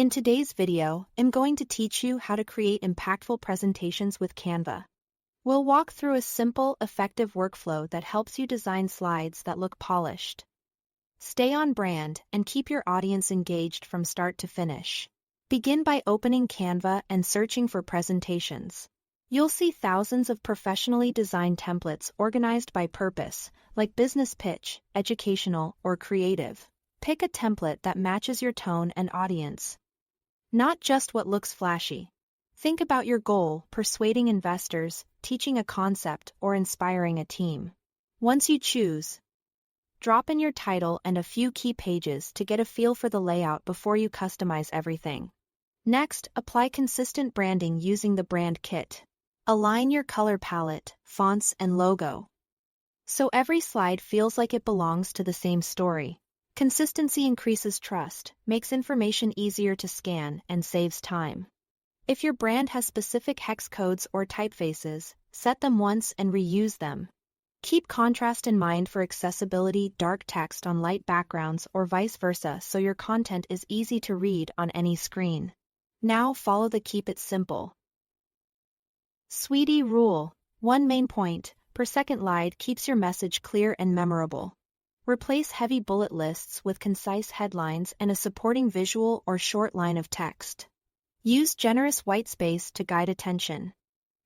In today's video, I'm going to teach you how to create impactful presentations with Canva. We'll walk through a simple, effective workflow that helps you design slides that look polished. Stay on brand and keep your audience engaged from start to finish. Begin by opening Canva and searching for presentations. You'll see thousands of professionally designed templates organized by purpose, like business pitch, educational, or creative. Pick a template that matches your tone and audience. Not just what looks flashy. Think about your goal: persuading investors, teaching a concept, or inspiring a team. Once you choose, drop in your title and a few key pages to get a feel for the layout before you customize everything. Next, apply consistent branding using the brand kit. Align your color palette, fonts, and logo, so every slide feels like it belongs to the same story. Consistency increases trust, makes information easier to scan, and saves time. If your brand has specific hex codes or typefaces, set them once and reuse them. Keep contrast in mind for accessibility: dark text on light backgrounds or vice versa, so your content is easy to read on any screen. Now follow the keep it simple Sweetie rule. One main point per second slide keeps your message clear and memorable. Replace heavy bullet lists with concise headlines and a supporting visual or short line of text. Use generous white space to guide attention.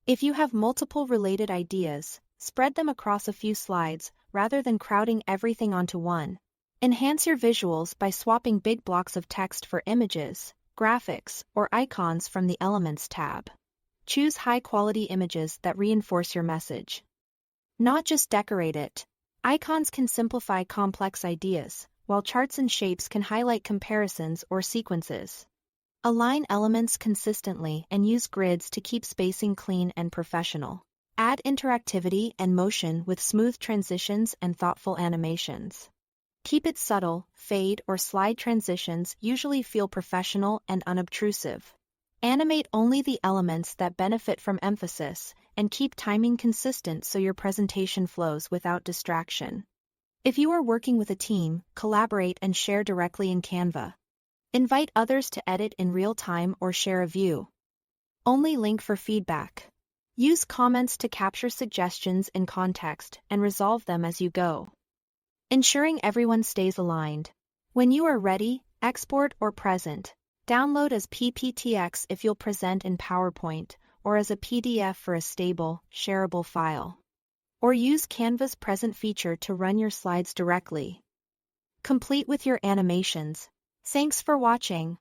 If you have multiple related ideas, spread them across a few slides rather than crowding everything onto one. Enhance your visuals by swapping big blocks of text for images, graphics, or icons from the Elements tab. Choose high-quality images that reinforce your message, not just decorate it. Icons can simplify complex ideas, while charts and shapes can highlight comparisons or sequences. Align elements consistently and use grids to keep spacing clean and professional. Add interactivity and motion with smooth transitions and thoughtful animations. Keep it subtle. Fade or slide transitions usually feel professional and unobtrusive. Animate only the elements that benefit from emphasis, and keep timing consistent so your presentation flows without distraction. If you are working with a team, collaborate and share directly in Canva. Invite others to edit in real time or share a view. Only link for feedback. Use comments to capture suggestions in context and resolve them as you go, ensuring everyone stays aligned. When you are ready, export or present. Download as PPTX if you'll present in PowerPoint, or as a PDF for a stable, shareable file. Or use Canva's Present feature to run your slides directly, complete with your animations. Thanks for watching.